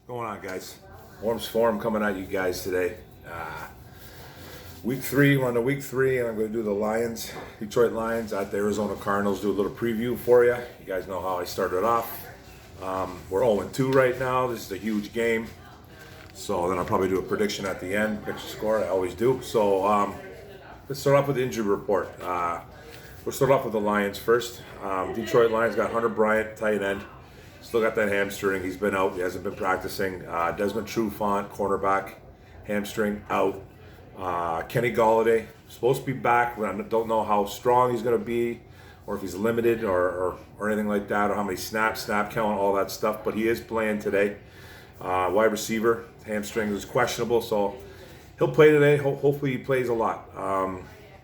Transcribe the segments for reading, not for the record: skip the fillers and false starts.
Going on, guys? Warm's Forum coming at you guys today. Week 3, we're on to week 3, and I'm going to do the Detroit Lions at the Arizona Cardinals. Do a little preview for you. You guys know how I started off. We're 0-2 right now. This is a huge game. So then I'll probably do a prediction at the end, prediction score. I always do. So let's start off with the injury report. We'll start off with the Lions first. Detroit Lions got Hunter Bryant, tight end. Still got that hamstring. He's been out. He hasn't been practicing. Desmond Trufant, cornerback, hamstring out. Kenny Golladay, supposed to be back. I don't know how strong he's going to be, or if he's limited, or anything like that, or how many snaps, snap count, all that stuff. But he is playing today. Wide receiver, hamstring is questionable, so he'll play today. Hopefully he plays a lot.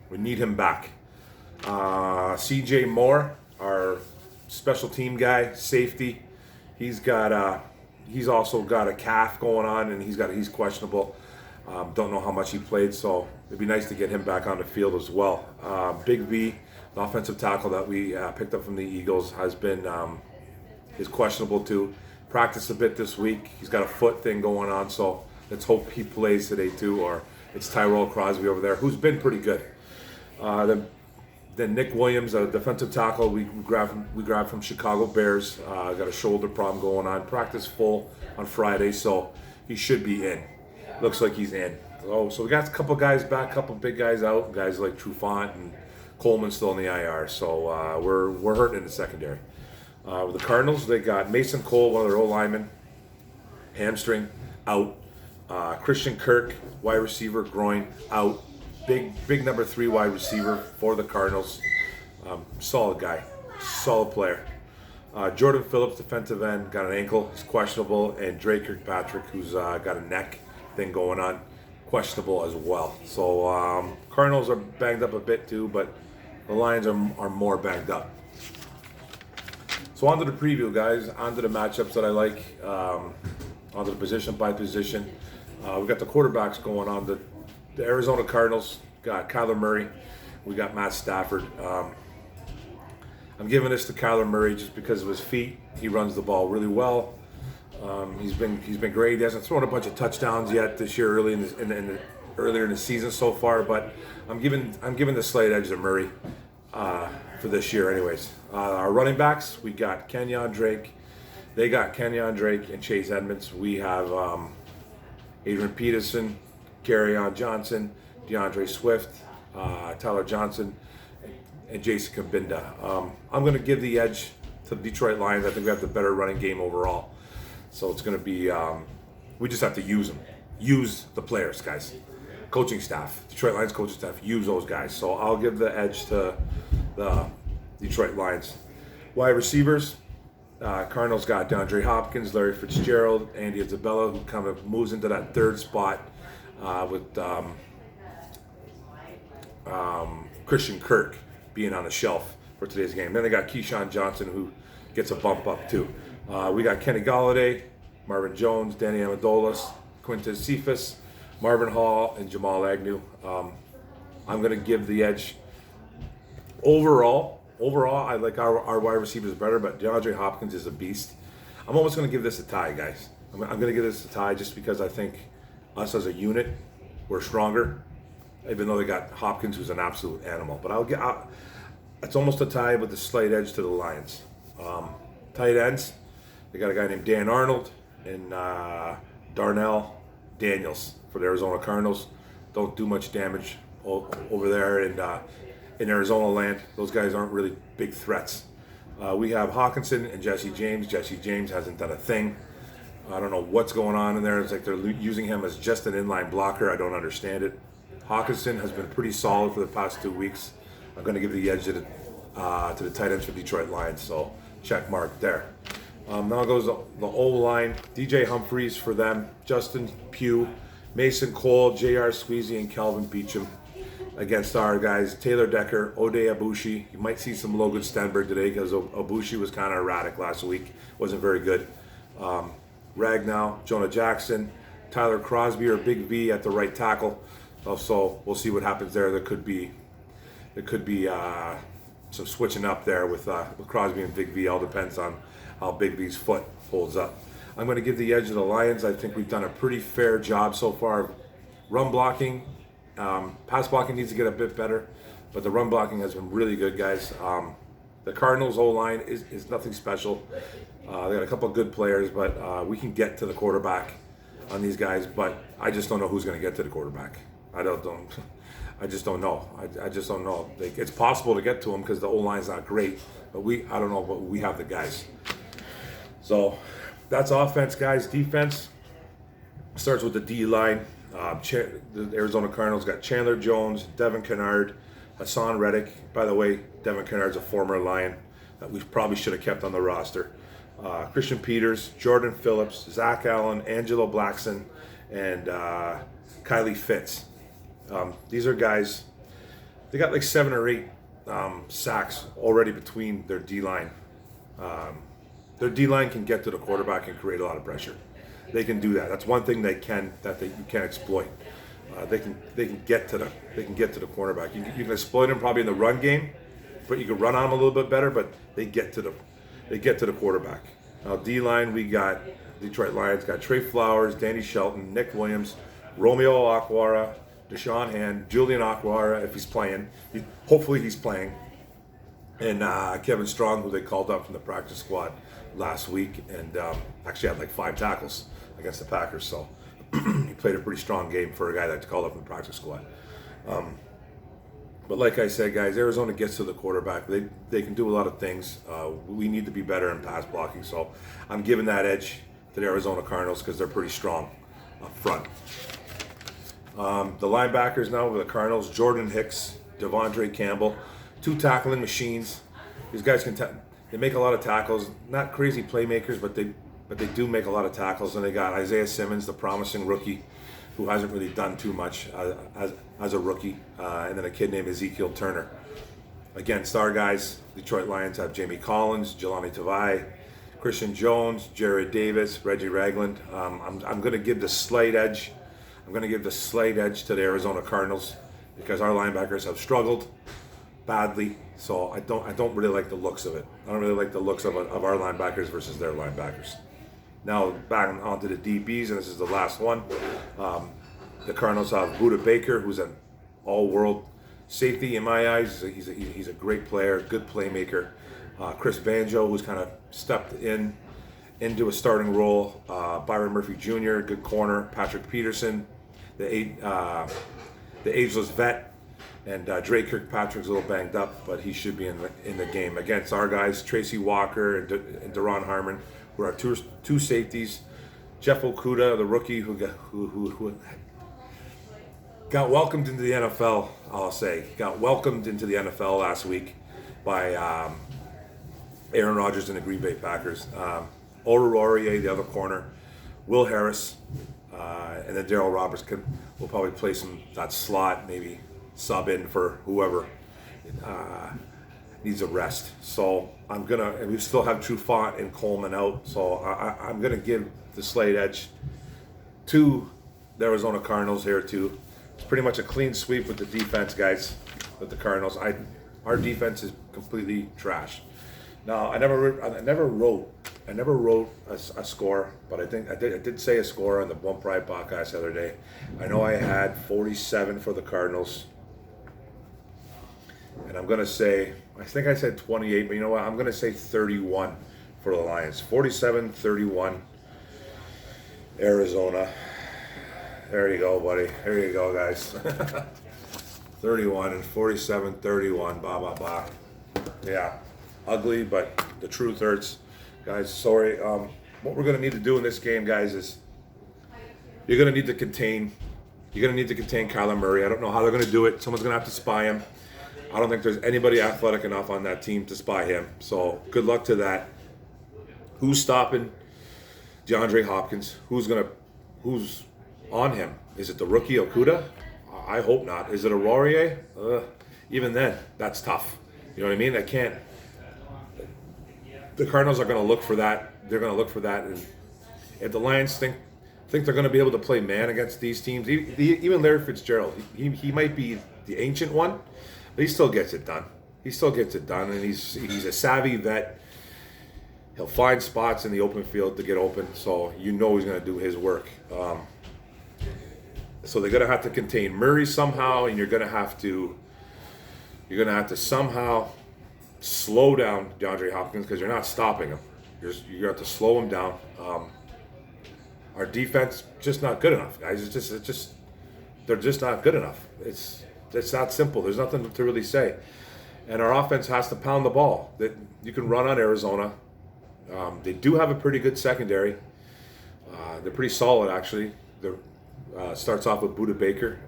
We need him back. C.J. Moore, our special team guy, safety. He's also got a calf going on, and he's questionable. Don't know how much he played, so it'd be nice to get him back on the field as well. Big V, the offensive tackle that we picked up from the Eagles, is questionable too. Practiced a bit this week. He's got a foot thing going on, so let's hope he plays today too. Or it's Tyrell Crosby over there, who's been pretty good. Then Nick Williams, a defensive tackle, we grabbed from Chicago Bears. Got a shoulder problem going on. Practice full on Friday, so he should be in. Looks like he's in. So we got a couple guys back, a couple big guys out. Guys like Trufant and Coleman still in the IR. So we're hurting in the secondary. With the Cardinals, they got Mason Cole, one of their old linemen, hamstring out. Christian Kirk, wide receiver, groin out. Big number 3 wide receiver for the Cardinals. Solid guy, solid player. Jordan Phillips, defensive end, got an ankle, he's questionable, and Drake Kirkpatrick, who's got a neck thing going on, questionable as well. So Cardinals are banged up a bit too, but the Lions are more banged up. So on to the preview, guys. On to the matchups that I like. On to the position by position. We got the quarterbacks going on. The Arizona Cardinals got Kyler Murray. We got Matt Stafford. I'm giving this to Kyler Murray just because of his feet. He runs the ball really well. He's been great. He hasn't thrown a bunch of touchdowns yet this year, earlier in the season so far. But I'm giving the slight edge to Murray for this year, anyways. Our running backs, we got Kenyon Drake. They got Kenyon Drake and Chase Edmonds. We have Adrian Peterson, Kerryon Johnson, DeAndre Swift, Tyler Johnson, and Jason Kabinda. I'm going to give the edge to the Detroit Lions. I think we have the better running game overall. So it's going to be, we just have to use them. Use the players, guys. Coaching staff, Detroit Lions coaching staff, use those guys. So I'll give the edge to the Detroit Lions. Wide receivers, Cardinals got DeAndre Hopkins, Larry Fitzgerald, Andy Isabella, who kind of moves into that third spot with Christian Kirk being on the shelf for today's game. Then they got Keyshawn Johnson, who gets a bump up too. We got Kenny Golladay, Marvin Jones, Danny Amendola, Quintez Cephas, Marvin Hall, and Jamal Agnew. I'm going to give the edge. Overall, I like our wide receivers better, but DeAndre Hopkins is a beast. I'm almost going to give this a tie, guys. I'm going to give this a tie just because I think us as a unit, we're stronger, even though they got Hopkins, who's an absolute animal. But it's almost a tie with the slight edge to the Lions. Tight ends, they got a guy named Dan Arnold and Darnell Daniels for the Arizona Cardinals. Don't do much damage over there in Arizona land. Those guys aren't really big threats. We have Hawkinson and Jesse James. Jesse James hasn't done a thing. I don't know what's going on in there. It's like they're using him as just an inline blocker. I don't understand it. Hawkinson has been pretty solid for the past 2 weeks. I'm going to give the edge to the tight ends for Detroit Lions. So check mark there. Now goes the O-line. DJ Humphries for them. Justin Pugh, Mason Cole, J.R. Squeezy, and Calvin Beecham. Against our guys, Taylor Decker, Ode Abushi. You might see some Logan Stenberg today because Abushi was kind of erratic last week. Wasn't very good. Ragnow, Jonah Jackson, Tyler Crosby or Big V at the right tackle. So we'll see what happens there. There could be some switching up there with Crosby and Big V. All depends on how Big V's foot holds up. I'm going to give the edge to the Lions. I think we've done a pretty fair job so far. Run blocking, pass blocking needs to get a bit better, but the run blocking has been really good, guys. The Cardinals O-line is nothing special. They got a couple of good players, but we can get to the quarterback on these guys, but I just don't know who's going to get to the quarterback. I just don't know. I just don't know. It's possible to get to him because the O-line's not great, but I don't know, but we have the guys. So that's offense, guys. Defense starts with the D-line. The Arizona Cardinals got Chandler Jones, Devin Kennard, Hassan Reddick. By the way, Devin Kennard's a former Lion that we probably should have kept on the roster. Christian Peters, Jordan Phillips, Zach Allen, Angelo Blackson, and Kylie Fitz. These are guys, they got like 7 or 8 sacks already between their D-line. Their D-line can get to the quarterback and create a lot of pressure. They can do that. That's one thing you can exploit. They can get to the cornerback. You can exploit them probably in the run game, but you can run on them a little bit better. But they get to the quarterback. Now D-line, we got Detroit Lions got Trey Flowers, Danny Shelton, Nick Williams, Romeo Okwara, Deshaun Hand, Julian Okwara if he's playing. Hopefully he's playing. And Kevin Strong, who they called up from the practice squad last week, and actually had like 5 tackles against the Packers. So he played a pretty strong game for a guy that's called up from the practice squad. But like I said, guys, Arizona gets to the quarterback. They can do a lot of things. We need to be better in pass blocking. So I'm giving that edge to the Arizona Cardinals because they're pretty strong up front. The linebackers now with the Cardinals, Jordan Hicks, Devondre Campbell, 2 tackling machines. These guys they make a lot of tackles. Not crazy playmakers, but they do make a lot of tackles. And they got Isaiah Simmons, the promising rookie, who hasn't really done too much as a rookie, and then a kid named Ezekiel Turner. Against our guys, Detroit Lions have Jamie Collins, Jelani Tavai, Christian Jones, Jared Davis, Reggie Ragland. I'm going to give the slight edge. I'm going to give the slight edge to the Arizona Cardinals because our linebackers have struggled badly. So I don't really like the looks of it. I don't really like the looks of our linebackers versus their linebackers. Now back onto the DBs, and this is the last one. The Cardinals have Buda Baker, who's an all-world safety in my eyes. He's a great player, good playmaker. Chris Banjo, who's kind of stepped into a starting role. Byron Murphy Jr., good corner. Patrick Peterson, the ageless vet. And Dre Kirkpatrick's a little banged up, but he should be in the game. Against our guys, Tracy Walker and Deron Harmon, who are two safeties. Jeff Okuda, the rookie who got welcomed into the NFL, I'll say. Got welcomed into the NFL last week by Aaron Rodgers and the Green Bay Packers. Ora Aurier, the other corner. Will Harris, and then Darryl Roberts will probably play that slot, maybe sub in for whoever needs a rest. So and we still have Trufant and Coleman out. So I'm gonna give the slight edge to the Arizona Cardinals here too. It's pretty much a clean sweep with the defense, guys. With the Cardinals, our defense is completely trash. Now I never wrote a score, but I think I did say a score on the One Pride podcast the other day. I know I had 47 for the Cardinals. And I'm going to say, I think I said 28, but you know what? I'm going to say 31 for the Lions. 47-31, Arizona. There you go, buddy. There you go, guys. 31 and 47-31. Blah, blah, blah. Yeah, ugly, but the truth hurts. Guys, sorry. What we're going to need to do in this game, guys, is you're going to need to contain Kyler Murray. I don't know how they're going to do it. Someone's going to have to spy him. I don't think there's anybody athletic enough on that team to spy him. So good luck to that. Who's stopping DeAndre Hopkins? Who's on him? Is it the rookie Okuda? I hope not. Is it a Laurier? Even then, that's tough. You know what I mean? The Cardinals are going to look for that. They're going to look for that. And if the Lions think they're going to be able to play man against these teams, even Larry Fitzgerald, he might be the ancient one. But he still gets it done. And he's a savvy vet. He'll find spots in the open field to get open, so you know he's going to do his work. So they're going to have to contain Murray somehow, and you're going to have to somehow slow down DeAndre Hopkins because you're not stopping him. You're going to have to slow him down. Our defense just not good enough, guys. They're just not good enough. It's that simple. There's nothing to really say. And our offense has to pound the ball. That you can run on Arizona. They do have a pretty good secondary. They're pretty solid, actually. Starts off with Budda Baker.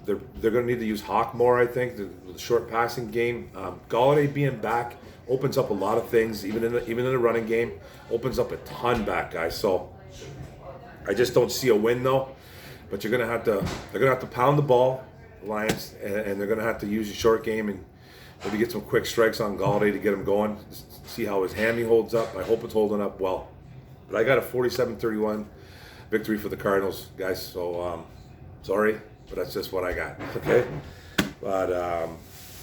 They're going to need to use Hawk more, I think. The short passing game. Galladay being back opens up a lot of things, even in the running game. Opens up a ton back, guys. So I just don't see a win though. But they're gonna have to pound the ball, Lions, and they're gonna have to use the short game and maybe get some quick strikes on Galladay to get him going. See how his hammy holds up. I hope it's holding up well. But I got a 47-31 victory for the Cardinals, guys. So sorry, but that's just what I got. Okay. But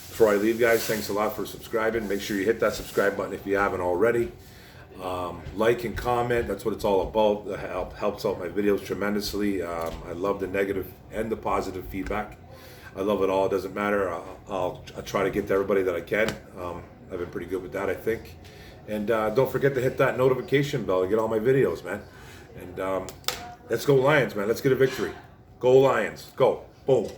before I leave, guys, thanks a lot for subscribing. Make sure you hit that subscribe button if you haven't already. Like and comment. That's what it's all about. It helps out my videos tremendously. I love the negative and the positive feedback. I love it all. It doesn't matter. I'll try to get to everybody that I can. I've been pretty good with that, I think. And don't forget to hit that notification bell to get all my videos, man. And let's go Lions, man. Let's get a victory. Go Lions. Go. Boom.